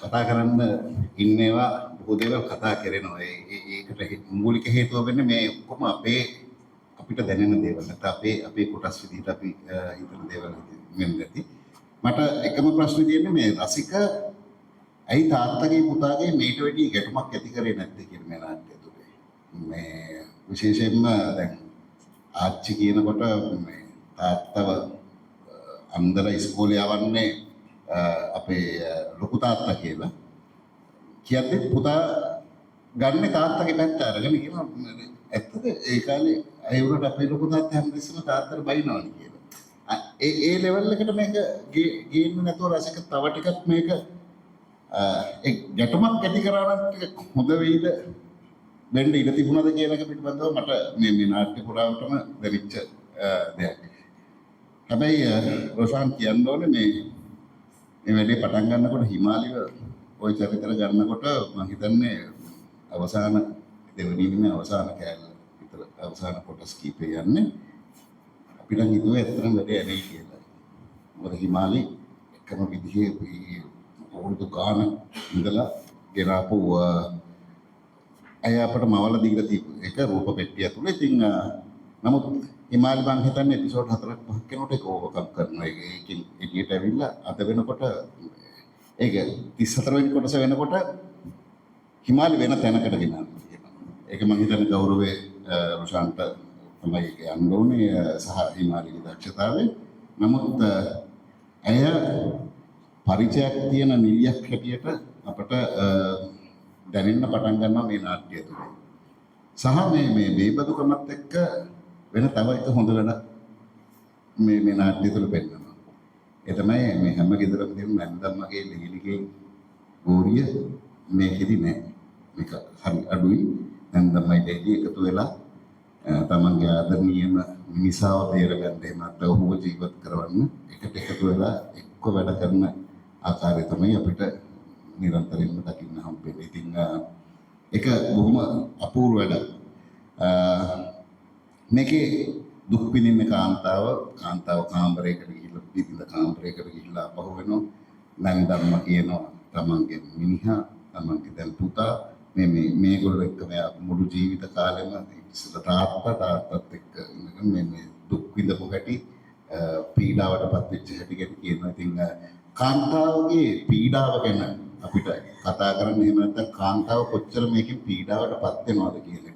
කතා කරන්න ඉන්නේවා බොහෝ දේවල් කතා කරනවා. ඒකට මූලික හේතුව වෙන්නේ මේ ඔක්කොම අපිට දැනෙන දේවල්. නැත්නම් අපේ කොටස් විදිහට අපි හිතන දේවල් වෙන්නේ නැති. මට එකම ප්‍රශ්නේ තියෙන්නේ මේ රසික ඇයි තාත්තගේ පුතාගේ මේට වැඩි ගැටුමක් ඇති කරේ නැත්තේ කියන මේ නාට්‍ය තුනේ. මේ විශේෂයෙන්ම දැන් ආච්චි කියනකොට මේ තාත්තව අන්දර ඉස්කෝලේ යවන්නේ අපේ ලොකු තාත්තා කියලා. කියද්දි පුතා ගන්න තාත්තගේ පැත්ත අරගෙන කියනවා ඇත්තද ඒ කාලේ අය උරට අපේ ලොකු තාත්තා හැමදෙස්සම තාත්තට බයිනවනේ කියලා. ඒ ලෙවල් එකට මේක ගේන්න නැතුව රසික තව ටිකක් මේක ඒ ගැටුමක් ඇති කරා නම් ටික හොඳ වෙයිද වෙන්න ඉඩ තිබුණාද කියන එක පිළිබඳව මට මේ නාට්‍ය පුරාවටම දැනෙච්ච දෙයක්. හැබැයි රොෂාන් කියන්න ඕනේ මේ වැඩේ පටන් ගන්නකොට හිමාලිව ওই චරිතර ගන්නකොට මම හිතන්නේ අවසාන දෙවෙනිමේ අවසාන කෑල්ල විතර අවසාන කොටස් කීපේ යන්නේ අපිට හිතුවේ ඇත්තටම වැඩේ ඇනේ කියලා. මොකද හිමාලි එකම විදිහේ අවුරුදු ගාන ඉඳලා ගෙනාපු අය අපට මවල දීලා තිබු එක රූප පෙට්ටිය ඇතුළේ. ඉතින් නමුත් හිමාලි මං හිතන්නේ එපිසෝඩ් 4ක් 5ක් යනකොට ඒක ඕවර්කම් කරනවා. ඒකෙන් එළියට ඇවිල්ලා අද වෙනකොට ඒක 34 වෙනි කොටස වෙනකොට හිමාලි වෙන තැනකට ගෙනනවා. ඒක මං හිතන්නේ ගෞරවයේ රොෂාන්ට තමයි ඒක යන්න ඕනේ සහ හිමාලිගේ දක්ෂතාවය. නමුත් ඇය පරිචයක් තියෙන නිලියක් හැටියට අපට දැනෙන්න පටන් ගන්නවා මේ නාට්‍ය තුනේ. සහ මේ බේබදුකමත් එක්ක වෙන තව එක හොඳ වැඩක් මේ නාට්‍ය තුල පෙන්නනවා. ඒ තමයි මේ හැම ගෙදරම තියෙන නැන්දම්මගේ ලීලිගේ ගෝරිය මේකෙදි නෑ. මේක හරි අඩුයි. නැන්දම්මයි දෙවි එකතු වෙලා තමන්ගේ ආදරණීයම මිනිසාව බේරගන්න එමත් ඔහුව ජීවත් කරවන්න එකට එකතු වෙලා එක්ක වැඩ කරන ආකාරය තමයි අපිට නිරන්තරයෙන්ම දකින්න හම්බෙන්නේ. ඉතින් ඒක බොහොම අපූර්ව වැඩක්. මේකේ දුක් විඳින්න කාන්තාව කාමරයකට ගිහිල්ලා පිටින්ද කාමරයකට ගිහිල්ලා අපහු වෙනවා. නැන්දම්ම කියනවා තමන්ගේ මිනිහා තමන්ගේ දැන් පුතා මේගොල්ලෝ එක්ක මෙයා මුළු ජීවිත කාලෙම ඉස්සර තාත්තත් එක්ක මේ දුක් විඳපු හැටි පීඩාවටපත් වෙච්ච හැටි ගැන කියනවා. ඉතින් කාන්තාවගේ පීඩාව ගැන අපිට කතා කරන්න එහෙම නැත්නම් කාන්තාව කොච්චර මේකෙන් පීඩාවටපත් වෙනවද කියන